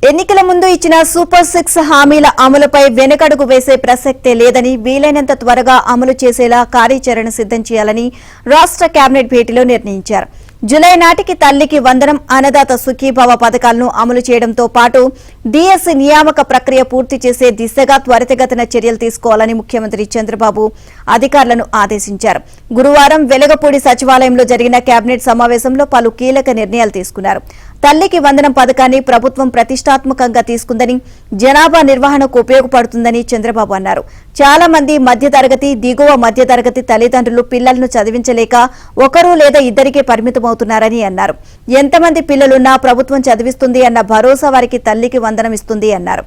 ఎన్నికల ముందు ఇచ్చిన సూపర్ 6 హామీల అమలుపై వెనకడుగు వేసే ప్రసక్తే లేదని వీలైనంత త్వరగా అమలు చేసేలా కార్యాచరణ సిద్ధం చేయాలని రాష్ట్ర కేబినెట్ భేటీలో నిర్ణయించారు. జూలై నాటికి తల్లికి వందనం, అన్నదాత సుఖీభవ పథకాలను అమలు చేయడంతో పాటు డిఎస్సి నియామక ప్రక్రియ పూర్తి చేసే దిశగా త్వరితగతిన చర్యలు తీసుకోవాలని ముఖ్యమంత్రి చంద్రబాబు అధికారులను ఆదేశించారు. గురువారం వెలగపూడి సచివాలయంలో జరిగిన కేబినెట్ సమావేశంలో పలు కీలక నిర్ణయాలు తీసుకున్నారు. తల్లికి వందనం పథకాన్ని ప్రభుత్వం ప్రతిష్టాత్మకంగా తీసుకుందని, జనాభా నిర్వహణకు ఉపయోగపడుతుందని చంద్రబాబు అన్నారు. చాలా మంది మధ్యతరగతి, దిగువ మధ్యతరగతి తల్లిదండ్రులు పిల్లలను చదివించలేక ఒకరు లేదా ఇద్దరికే పరిమితమవుతున్నారని అన్నారు. ఎంతమంది పిల్లలున్నా ప్రభుత్వం చదివిస్తుంది అన్న భరోసా వారికి తల్లికి వందనం ఇస్తుంది అన్నారు.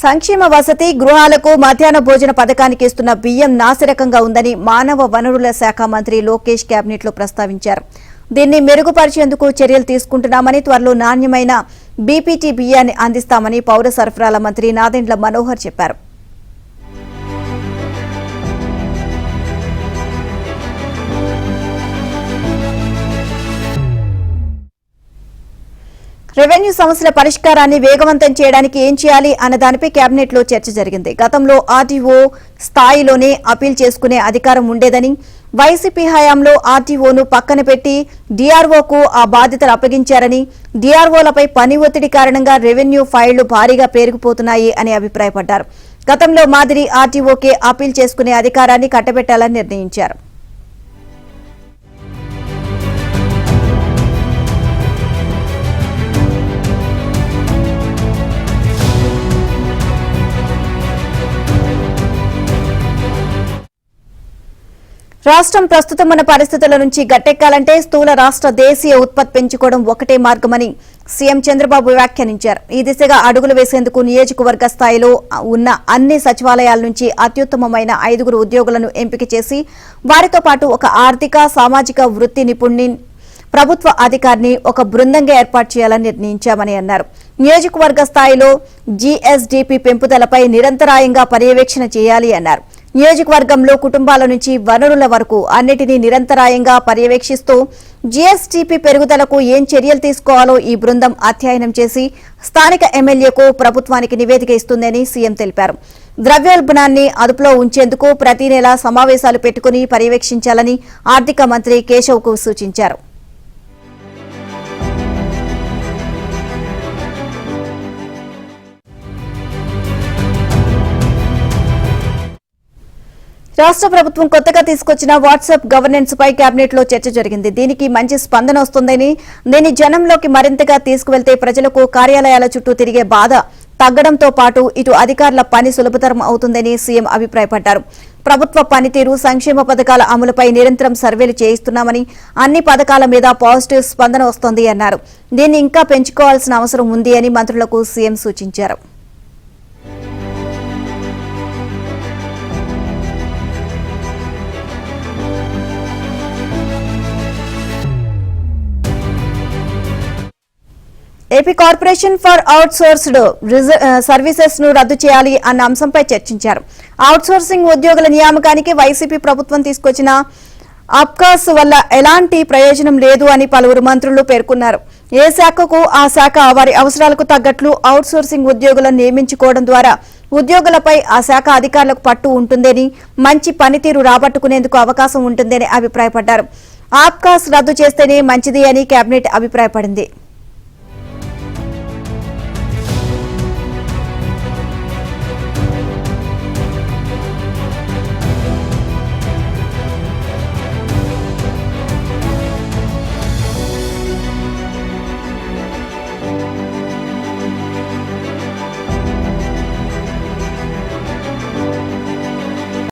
సంక్షేమ వసతి గృహాలకు మధ్యాహ్న భోజన పథకానికి ఇస్తున్న బియ్యం నాసిరకంగా ఉందని మానవ వనరుల శాఖ మంత్రి లోకేష్ కేబినెట్ లో ప్రస్తావించారు. దీన్ని మెరుగుపరిచేందుకు చర్యలు తీసుకుంటున్నామని, త్వరలో నాణ్యమైన బీపీటీ బియ్యాన్ని అందిస్తామని పౌర సరఫరాల మంత్రి నాదెండ్ల మనోహర్ చెప్పారు. రెవెన్యూ సమస్యల పరిష్కారాన్ని వేగవంతం చేయడానికి ఏం చేయాలి అన్న దానిపై కేబినెట్ లో చర్చ జరిగింది. గతంలో ఆర్టీఓ స్థాయిలోనే అపీల్ చేసుకునే అధికారం ఉండేదని, వైసీపీ హయాంలో ఆర్టీఓను పక్కన పెట్టి డీఆర్ఓకు ఆ బాధ్యతలు అప్పగించారని, డీఆర్ఓలపై పని ఒత్తిడి కారణంగా రెవెన్యూ ఫైళ్లు భారీగా పెరిగిపోతున్నాయి అని అభిప్రాయపడ్డారు. గతంలో మాదిరి ఆర్టీఓకే అపీల్ చేసుకునే అధికారాన్ని కట్టబెట్టాలని నిర్ణయించారు. రాష్ట్రం ప్రస్తుతం ఉన్న పరిస్థితుల నుంచి గట్టెక్కాలంటే స్థూల రాష్ట్ర దేశీయ ఉత్పత్తి పెంచుకోవడం ఒకటే మార్గమని సీఎం చంద్రబాబు వ్యాఖ్యానించారు. ఈ దిశగా అడుగులు వేసేందుకు నియోజకవర్గ స్థాయిలో ఉన్న అన్ని సచివాలయాల నుంచి అత్యుత్తమమైన 5 ఉద్యోగులను ఎంపిక చేసి వారితో పాటు ఒక ఆర్థిక, సామాజిక వృత్తి నిపుణుని, ప్రభుత్వ అధికారిని ఒక బృందంగా ఏర్పాటు చేయాలని నిర్ణయించామని అన్నారు. నియోజకవర్గ స్థాయిలో జీఎస్డీపీ పెంపుదలపై నిరంతరాయంగా పర్యవేక్షణ చేయాలి అన్నారు. నియోజకవర్గంలో కుటుంబాల నుంచి వనరుల వరకు అన్నిటినీ నిరంతరాయంగా పర్యవేక్షిస్తూ జీఎస్టీపీ పెరుగుదలకు ఏం చర్యలు తీసుకోవాలో ఈ బృందం అధ్యయనం చేసి స్థానిక ఎమ్మెల్యేకు, ప్రభుత్వానికి నివేదిక ఇస్తుందని సీఎం తెలిపారు. ద్రవ్యోల్బణాన్ని అదుపులో ఉంచేందుకు ప్రతి నెల సమావేశాలు పెట్టుకుని పర్యవేక్షించాలని ఆర్థిక మంత్రి కేశవ్కు సూచించారు. రాష్ట్ర ప్రభుత్వం కొత్తగా తీసుకొచ్చిన వాట్సాప్ గవర్నెన్స్ పై కేబినెట్ లో చర్చ జరిగింది. దీనికి మంచి స్పందన వస్తుందని, దీన్ని జనంలోకి మరింతగా తీసుకువెళ్తే ప్రజలకు కార్యాలయాల చుట్టూ తిరిగే బాధ తగ్గడంతో పాటు ఇటు అధికారుల పని సులభతరం అవుతుందని సీఎం అభిప్రాయపడ్డారు. ప్రభుత్వ పనితీరు, సంక్షేమ పథకాల అమలుపై నిరంతరం సర్వేలు చేయిస్తున్నామని, అన్ని పథకాల మీద పాజిటివ్ స్పందన వస్తోంది అన్నారు. దీన్ని ఇంకా పెంచుకోవాల్సిన అవసరం ఉంది అని మంత్రులకు సీఎం సూచించారు. AP corporation for outsourced services ను రద్దు చేయాలి అన్న అంశంపై చర్చించారు. అవుట్సోర్సింగ్ ఉద్యోగుల నియామకానికి వైసీపీ ప్రభుత్వం తీసుకొచ్చిన అబ్కాస్ వల్ల ఎలాంటి ప్రయోజనం లేదు అని పలువురు మంత్రులు పేర్కొన్నారు. ఏ శాఖకు ఆ శాఖ వారి అవసరాలకు తగ్గట్లు అవుట్సోర్సింగ్ ఉద్యోగులను నియమించుకోవడం ద్వారా ఉద్యోగులపై ఆ శాఖ అధికారులకు పట్టు ఉంటుందని, మంచి పనితీరు రాబట్టుకునేందుకు అవకాశం ఉంటుందని అభిప్రాయపడ్డారు. అబ్కాస్ రద్దు చేస్తేనే మంచిది అని కేబినెట్ అభిప్రాయపడింది.